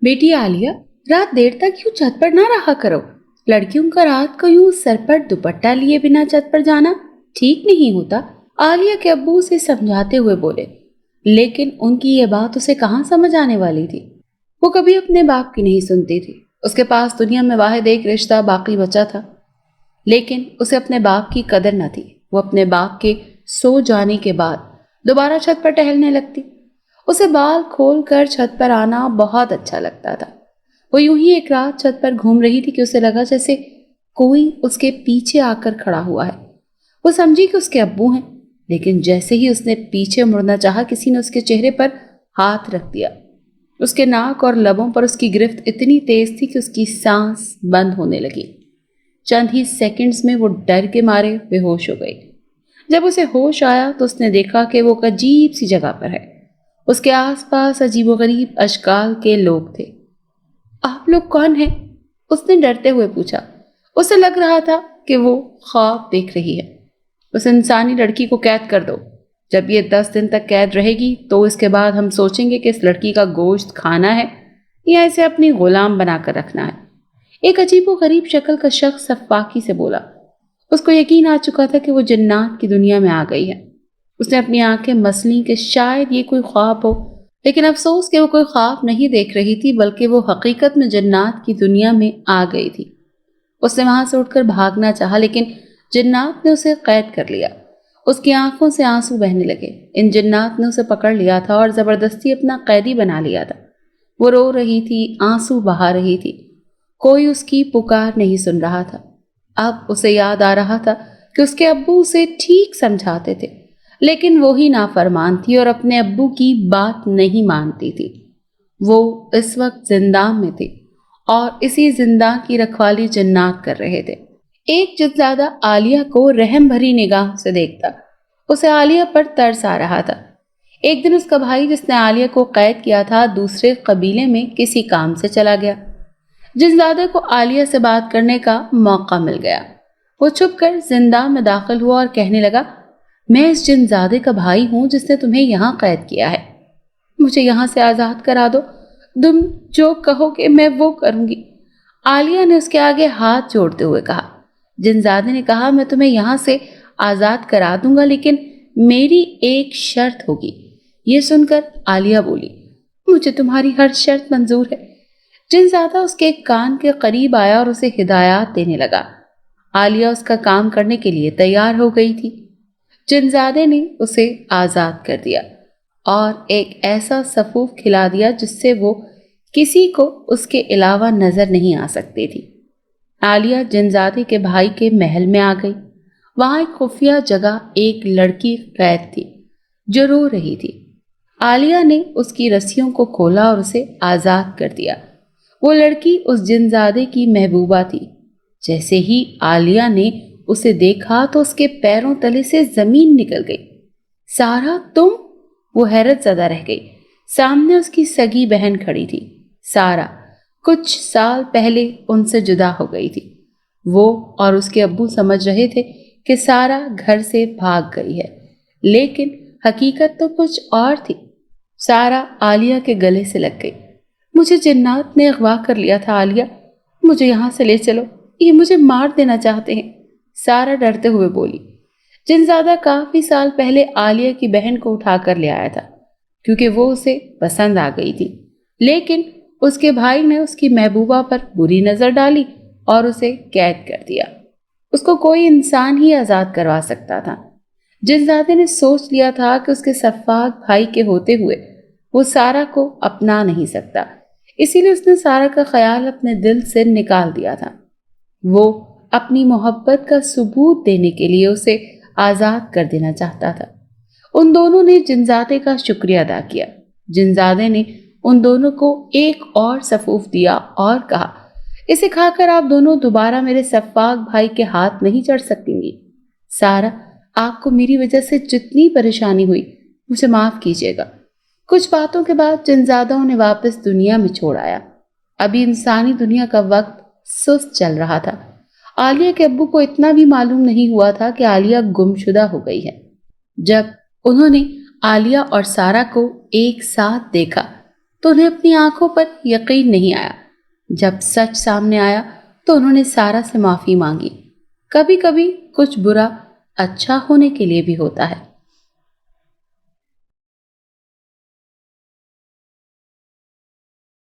बेटी आलिया, रात देर तक यूं छत पर ना रहा करो। लड़कियों का रात को यूं सर पर दुपट्टा लिए बिना छत पर जाना ठीक नहीं होता। आलिया के अब्बू उसे समझाते हुए बोले, लेकिन उनकी ये बात उसे कहाँ समझ आने वाली थी। वो कभी अपने बाप की नहीं सुनती थी। उसके पास दुनिया में वाहिद एक रिश्ता बाकी बचा था, लेकिन उसे अपने बाप की कदर न थी। वो अपने बाप के सो जाने के बाद दोबारा छत पर टहलने लगती। उसे बाल खोल कर छत पर आना बहुत अच्छा लगता था। वो यूं ही एक रात छत पर घूम रही थी कि उसे लगा जैसे कोई उसके पीछे आकर खड़ा हुआ है। वो समझी कि उसके अब्बू हैं, लेकिन जैसे ही उसने पीछे मुड़ना चाहा, किसी ने उसके चेहरे पर हाथ रख दिया। उसके नाक और लबों पर उसकी गिरफ्त इतनी तेज थी कि उसकी सांस बंद होने लगी। चंद ही सेकंड्स में वो डर के मारे बेहोश हो गई। जब उसे होश आया तो उसने देखा कि वो एक अजीब सी जगह पर है। उसके आसपास अजीबोगरीब अशकाल के लोग थे। आप लोग कौन हैं? उसने डरते हुए पूछा। उसे लग रहा था कि वो ख्वाब देख रही है। उस इंसानी लड़की को कैद कर दो। जब ये 10 दिन तक कैद रहेगी तो इसके बाद हम सोचेंगे कि इस लड़की का गोश्त खाना है या इसे अपनी गुलाम बनाकर रखना है। एक अजीबो गरीब शक्ल का शख्स सफाकी से बोला। उसको यकीन आ चुका था कि वो जन्नात की दुनिया में आ गई है। उसने अपनी आंखें मसली कि शायद ये कोई ख्वाब हो, लेकिन अफसोस कि वो कोई ख्वाब नहीं देख रही थी, बल्कि वो हकीकत में जन्नात की दुनिया में आ गई थी। उसने वहां से उठकर भागना चाहा, लेकिन जिन्नात ने उसे कैद कर लिया। उसकी आंखों से आंसू बहने लगे। इन जिन्नात ने उसे पकड़ लिया था और जबरदस्ती अपना कैदी बना लिया था। वो रो रही थी, आंसू बहा रही थी। कोई उसकी पुकार नहीं सुन रहा था। अब उसे याद आ रहा था कि उसके अब्बू उसे ठीक समझाते थे, लेकिन वो ही नाफरमान थी और अपने अब्बू की बात नहीं मानती थी। वो इस वक्त जिंदान में थी और इसी जिंदान की रखवाली जन्नात कर रहे थे। एक जिद्दादा आलिया को रहम भरी निगाह से देखता। उसे आलिया पर तरस आ रहा था। एक दिन उसका भाई, जिसने आलिया को कैद किया था, दूसरे कबीले में किसी काम से चला गया। जिनजादे को आलिया से बात करने का मौका मिल गया। वो छुप कर जिंदा में दाखिल हुआ और कहने लगा, मैं इस जिनजादे का भाई हूं जिसने तुम्हें यहाँ कैद किया है। मुझे यहाँ से आजाद करा दो। तुम जो कहोगे मैं वो करूंगी। आलिया ने उसके आगे हाथ जोड़ते हुए कहा। जिनजादे ने कहा, मैं तुम्हें यहाँ से आजाद करा दूंगा, लेकिन मेरी एक शर्त होगी। ये सुनकर आलिया बोली, मुझे तुम्हारी हर शर्त मंजूर है। जिनजादा उसके कान के करीब आया और उसे हिदायत देने लगा। आलिया उसका काम करने के लिए तैयार हो गई थी। जिनजादे ने उसे आजाद कर दिया और एक ऐसा सफूफ खिला दिया जिससे वो किसी को उसके अलावा नजर नहीं आ सकती थी। आलिया जिनजादे के भाई के महल में आ गई। वहां एक खुफिया जगह एक लड़की कैद थी जो रो रही थी। आलिया ने उसकी रस्सियों को खोला और उसे आजाद कर दिया। वो लड़की उस जिनजादे की महबूबा थी। जैसे ही आलिया ने उसे देखा तो उसके पैरों तले से जमीन निकल गई। सारा, तुम? वो हैरत ज़दा रह गई। सामने उसकी सगी बहन खड़ी थी। सारा कुछ साल पहले उनसे जुदा हो गई थी। वो और उसके अब्बू समझ रहे थे कि सारा घर से भाग गई है, लेकिन हकीकत तो कुछ और थी। सारा आलिया के गले से लग गई। मुझे जिन्नात ने अगवा कर लिया था आलिया, मुझे यहाँ से ले चलो, ये मुझे मार देना चाहते हैं। सारा डरते हुए बोली। जिनजादा काफी साल पहले आलिया की बहन को उठाकर ले आया था, क्योंकि वो उसे पसंद आ गई थी, लेकिन उसके भाई ने उसकी महबूबा पर बुरी नजर डाली और उसे कैद कर दिया। उसको कोई इंसान ही आजाद करवा सकता था। जिनजादे ने सोच लिया था कि उसके सफाक भाई के होते हुए वो सारा को अपना नहीं सकता, इसीलिए उसने सारा का ख्याल अपने दिल से निकाल दिया था। वो अपनी मोहब्बत का सबूत देने के लिए उसे आजाद कर देना चाहता था। उन दोनों ने जिनजादे का शुक्रिया अदा किया। जिनजादे ने उन दोनों को एक और सफूफ दिया और कहा, इसे खाकर आप दोनों दोबारा मेरे सफाक भाई के हाथ नहीं चढ़ सकेंगी। सारा, आपको मेरी वजह से जितनी परेशानी हुई, मुझे माफ कीजिएगा। कुछ बातों के बाद जिनजादा उन्हें वापस दुनिया में छोड़ आया। अभी इंसानी दुनिया का वक्त सुस्त चल रहा था। आलिया के अब्बू को इतना भी मालूम नहीं हुआ था कि आलिया गुमशुदा हो गई है। जब उन्होंने आलिया और सारा को एक साथ देखा تو انہیں اپنی آنکھوں پر یقین نہیں آیا۔ جب سچ سامنے آیا تو انہوں نے سارا سے معافی مانگی۔ کبھی کبھی کچھ برا اچھا ہونے کے لیے بھی ہوتا ہے۔